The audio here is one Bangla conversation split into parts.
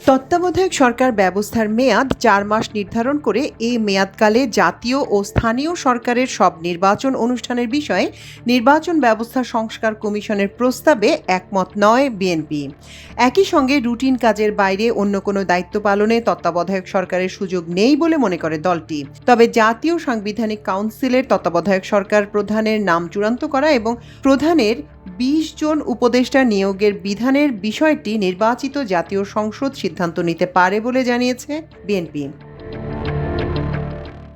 তত্ত্বাবধায়ক সরকার ব্যবস্থার মেয়াদ ৪ মাস নির্ধারণ করে এই মেয়াদকালে জাতীয় ও স্থানীয় সরকারের সব নির্বাচন অনুষ্ঠানের বিষয়ে নির্বাচন ব্যবস্থা সংস্কার কমিশনের প্রস্তাবে একমত নয় বিএনপি। একই সঙ্গে রুটিন কাজের বাইরে অন্য কোনো দায়িত্ব পালনে তত্ত্বাবধায়ক সরকারের সুযোগ নেই বলে মনে করে দলটি। তবে জাতীয় সাংবিধানিক কাউন্সিলের তত্ত্বাবধায়ক সরকার প্রধানের নাম চূড়ান্ত করা এবং প্রধানের ২০ জন উপদেষ্টা নিয়োগের বিধানের বিষয়টি নির্বাচিত জাতীয় সংসদ সিদ্ধান্ত নিতে পারে বলে জানিয়েছে বিএনপি।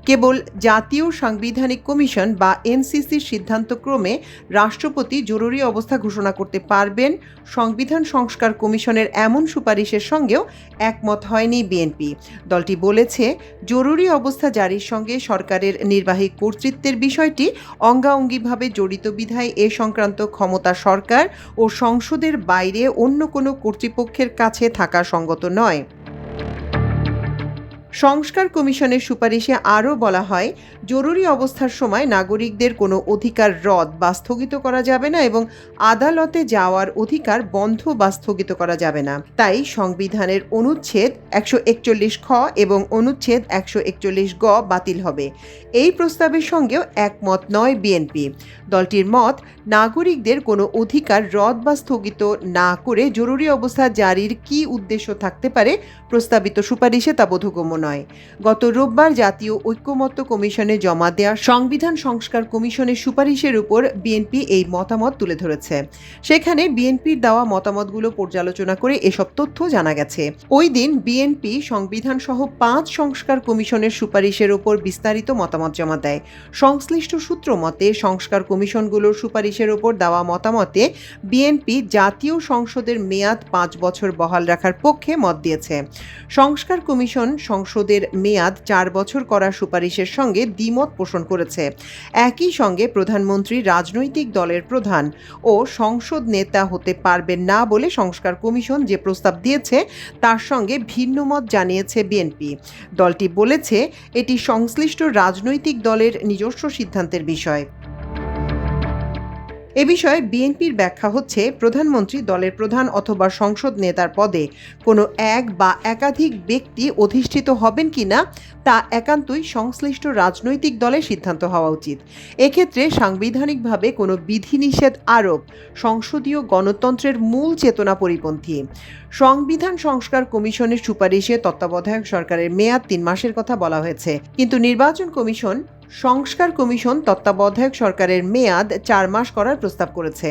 কেবল জাতীয় সাংবিধানিক কমিশন বা এনসিসির সিদ্ধান্তক্রমে রাষ্ট্রপতি জরুরি অবস্থা ঘোষণা করতে পারবেন সংবিধান সংস্কার কমিশনের এমন সুপারিশের সঙ্গেও একমত হয়নি বিএনপি। দলটি বলেছে, জরুরি অবস্থা জারির সঙ্গে সরকারের নির্বাহী কর্তৃত্বের বিষয়টি অঙ্গাঅঙ্গিভাবে জড়িত বিধায় এ সংক্রান্ত ক্ষমতা সরকার ও সংসদের বাইরে অন্য কোনো কর্তৃপক্ষের কাছে থাকা সঙ্গত নয়। সংস্কার কমিশনের সুপারিশে আরও বলা হয়, জরুরি অবস্থার সময় নাগরিকদের কোনো অধিকার রদ বা স্থগিত করা যাবে না এবং আদালতে যাওয়ার অধিকার বন্ধ বা স্থগিত করা যাবে না। তাই সংবিধানের অনুচ্ছেদ ১৪১ খ এবং অনুচ্ছেদ ১৪১ গ বাতিল হবে। এই প্রস্তাবের সঙ্গেও একমত নয় বিএনপি। দলটির মত, নাগরিকদের কোনো অধিকার রদ বা স্থগিত না করে জরুরি অবস্থা জারির কী উদ্দেশ্য থাকতে পারে প্রস্তাবিত সুপারিশে তা বোধগম্য নয়। গত রোববার জাতীয় ঐক্যমত্য কমিশনে জমা দেওয়া সংবিধান সংস্কার কমিশনের সুপারিশের উপর বিএনপি এই মতামত তুলে ধরেছে। সেখানে বিএনপির দেওয়া মতামতগুলো পর্যালোচনা করে এসব তথ্য জানা গেছে। ওই দিন বিএনপি সংবিধান সহ ৫ সংস্কার কমিশনের সুপারিশের উপর বিস্তারিত মতামত জমা দেয়। সংশ্লিষ্ট সূত্র মতে, সংস্কার কমিশনগুলোর সুপারিশের উপর দেওয়া মতামতে বিএনপি জাতীয় সংসদের মেয়াদ ৫ বছর বহাল রাখার পক্ষে মত দিয়েছে। সংস্কার কমিশন সংসদের মেয়াদ ৪ বছর করার সুপারিশের সঙ্গে দ্বিমত পোষণ করেছে। একই সঙ্গে প্রধানমন্ত্রী রাজনৈতিক দলের প্রধান ও সংসদ নেতা হতে পারবেন না বলে সংস্কার কমিশন যে প্রস্তাব দিয়েছে তার সঙ্গে ভিন্ন মত জানিয়েছে বিএনপি। দলটি বলেছে, এটি সংশ্লিষ্ট রাজনৈতিক দলের নিজস্ব সিদ্ধান্তের বিষয়। এ বিষয়ে বিএনপির ব্যাখ্যা হচ্ছে, প্রধানমন্ত্রী দলের প্রধান অথবা সংসদ নেতার পদে কোনো এক বা একাধিক ব্যক্তি অধিষ্ঠিত হবেন কিনা তা একান্তই সংশ্লিষ্ট রাজনৈতিক দলের সিদ্ধান্ত হওয়া উচিত। এক্ষেত্রে সাংবিধানিকভাবে কোনো বিধিনিষেধ আরোপ সংসদীয় গণতন্ত্রের মূল চেতনা পরিপন্থী। সংবিধান সংস্কার কমিশনের সুপারিশে তত্ত্বাবধায়ক সরকারের মেয়াদ ৩ মাসের কথা বলা হয়েছে, কিন্তু নির্বাচন কমিশন সংস্কার কমিশন তত্ত্বাবধায়ক সরকারের মেয়াদ ৪ মাস করার প্রস্তাব করেছে।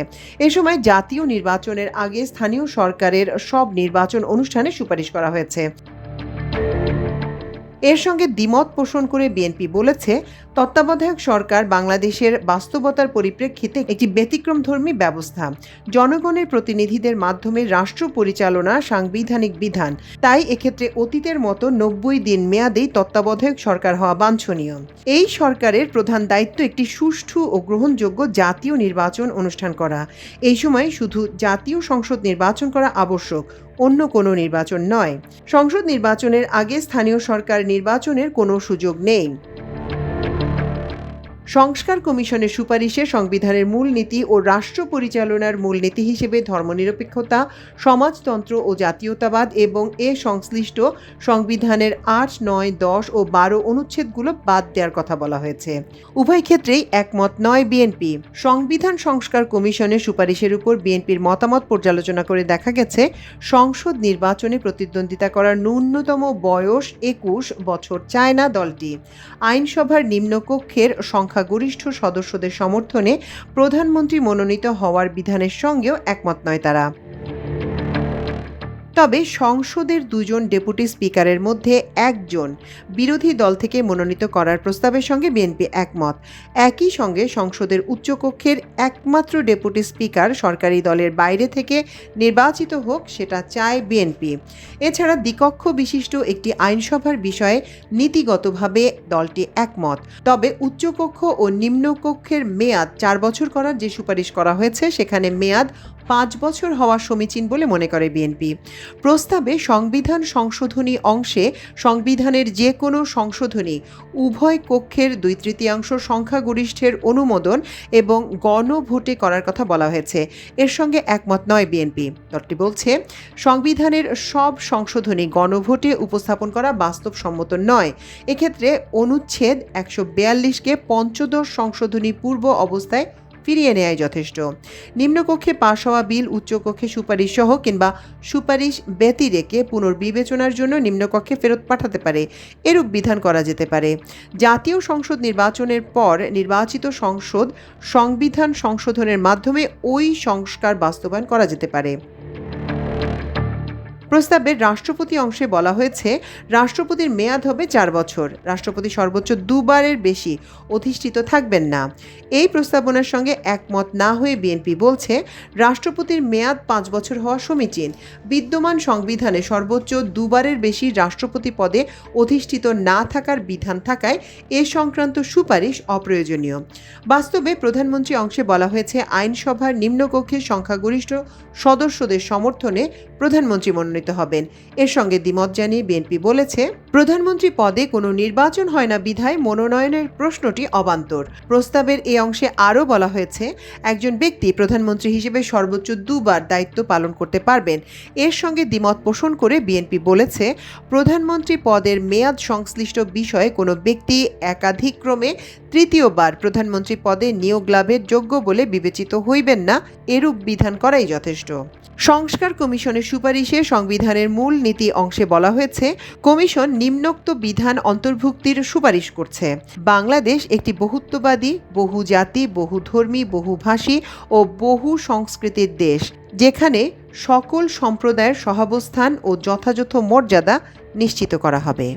এ সময় জাতীয় নির্বাচনের আগে স্থানীয় সরকারের সব নির্বাচন অনুষ্ঠানে সুপারিশ করা হয়েছে। এর সঙ্গে দ্বিমত পোষণ করে বিএনপি বলেছে, তত্ত্বাবধায়ক সরকার বাংলাদেশের বাস্তবতার পরিপ্রেক্ষিতে একটি ব্যতিক্রমধর্মী ব্যবস্থা। জনগণের প্রতিনিধিদের মাধ্যমে রাষ্ট্র পরিচালনা সাংবিধানিক বিধান। তাই এক্ষেত্রে অতীতের মতো ৯০ দিন মেয়াদেই তত্ত্বাবধায়ক সরকার হওয়া বাঞ্ছনীয়। এই সরকারের প্রধান দায়িত্ব একটি সুষ্ঠু ও গ্রহণযোগ্য জাতীয় নির্বাচন অনুষ্ঠান করা। এই সময় শুধু জাতীয় সংসদ নির্বাচন করা আবশ্যক, অন্য কোনো নির্বাচন নয়। সংসদ নির্বাচনের আগে স্থানীয় সরকার নির্বাচনের কোনো সুযোগ নেই। সংস্কার কমিশনের সুপারিশে সংবিধানের মূলনীতি ও রাষ্ট্র পরিচালনার মূলনীতি হিসেবে ধর্মনিরপেক্ষতা, সমাজতন্ত্র ও জাতীয়তাবাদ এবং এ সংশ্লিষ্ট সংবিধানের ৮, ৯, ১০ ও ১২ অনুচ্ছেদগুলো বাদ দেওয়ার কথা বলা হয়েছে। উভয় ক্ষেত্রেই একমত নয় বিএনপি। সংবিধান সংস্কার কমিশনের সুপারিশের উপর বিএনপির মতামত পর্যালোচনা করে দেখা গেছে, সংসদ নির্বাচনে প্রতিদ্বন্দ্বিতা করার ন্যূনতম বয়স ২১ বছর চায় না দলটি। আইনসভার নিম্নকক্ষের সংখ্যাগরিষ্ঠ সদস্যদের সমর্থনে প্রধানমন্ত্রী মনোনীত হওয়ার বিধানের সঙ্গেও একমত নয় তারা। তবে সংসদের ২ জন ডেপুটি স্পিকারের মধ্যে একজন বিরোধী দল থেকে মনোনীত করার প্রস্তাবের সঙ্গে বিএনপি একমত। একই সঙ্গে সংসদের উচ্চকক্ষের একমাত্র ডেপুটি স্পিকার সরকারি দলের বাইরে থেকে নির্বাচিত হোক, সেটা চায় বিএনপি। এছাড়া দ্বিকক্ষ বিশিষ্ট একটি আইনসভার বিষয়ে নীতিগতভাবে দলটি একমত। তবে উচ্চকক্ষ ও নিম্নকক্ষের মেয়াদ ৪ বছর করার যে সুপারিশ করা হয়েছে, সেখানে মেয়াদ 5 বছর হওয়া সমীচীন বলে মনে করে বিএনপি। প্রস্তাবে সংবিধান সংশোধনী অংশে সংবিধানের যে কোনো সংশোধনী উভয় কক্ষের 2/3 সংখ্যাগরিষ্ঠের অনুমোদন এবং গণভোটে করার কথা বলা হয়েছে। এর সঙ্গে একমত নয় বিএনপি। দলটি বলছে, সংবিধানের সব সংশোধনী গণভোটে উপস্থাপন করা বাস্তবসম্মত নয়। এক্ষেত্রে অনুচ্ছেদ 142কে পঞ্চদশ সংশোধনী পূর্ব অবস্থায় ফিরিয়ে নেওয়াই যথেষ্ট। নিম্নকক্ষে পাশ হওয়া বিল উচ্চকক্ষে সুপারিশ সহ কিংবা সুপারিশ ব্যতি রেখে পুনর্বিবেচনার জন্য নিম্নকক্ষে ফেরত পাঠাতে পারে, এরূপ বিধান করা যেতে পারে। জাতীয় সংসদ নির্বাচনের পর নির্বাচিত সংসদ সংবিধান সংশোধনের মাধ্যমে ওই সংস্কার বাস্তবায়ন করা যেতে পারে। প্রস্তাবের রাষ্ট্রপতি অংশে বলা হয়েছে, রাষ্ট্রপতির মেয়াদ হবে 4 বছর। রাষ্ট্রপতি সর্বোচ্চ 2 বারের বেশি অধিষ্ঠিত থাকবেন না। এই প্রস্তাবনার সঙ্গে একমত না হয়ে বিএনপি বলছে, রাষ্ট্রপতির মেয়াদ 5 বছর হওয়া সমীচীন। বিদ্যমান সংবিধানে সর্বোচ্চ 2 বারের বেশি রাষ্ট্রপতি পদে অধিষ্ঠিত না থাকার বিধান থাকায় এ সংক্রান্ত সুপারিশ অপ্রয়োজনীয়। বাস্তবে প্রধানমন্ত্রী অংশে বলা হয়েছে, আইনসভার নিম্নকক্ষের সংখ্যাগরিষ্ঠ সদস্যদের সমর্থনে প্রধানমন্ত্রী মনোনীত হবেন। এর সঙ্গে দ্বিমত জানিয়ে বিএনপি বলেছে, প্রধানমন্ত্রী পদে কোনো নির্বাচন হয় না বিধায় মনোনয়নের প্রশ্নটি অবান্তর। প্রস্তাবের এই অংশে আরও বলা হয়েছে, একজন ব্যক্তি প্রধানমন্ত্রী হিসেবে সর্বোচ্চ 2 বার দায়িত্ব পালন করতে পারবেন। এর সঙ্গে দ্বিমত পোষণ করে বিএনপি বলেছে, প্রধানমন্ত্রী পদের মেয়াদ সংশ্লিষ্ট বিষয়ে কোনো ব্যক্তি একাধিক্রমে 3য়বার প্রধানমন্ত্রী পদে নিয়োগ লাভের যোগ্য বলে বিবেচিত হইবেন না, এরূপ বিধান করাই যথেষ্ট। সংস্কার কমিশনের সুপারিশে সংবিধানের মূল নীতি অংশে বলা হয়েছে, কমিশন নিম্নোক্ত বিধান অন্তর্ভুক্তির সুপারিশ করছে। বাংলাদেশ একটি বহুত্ববাদী, বহুজাতি, বহুধর্মী, বহুভাষী ও বহু সংস্কৃতির দেশ, যেখানে সকল সম্প্রদায়ের সহাবস্থান ও যথাযথ মর্যাদা নিশ্চিত করা হবে।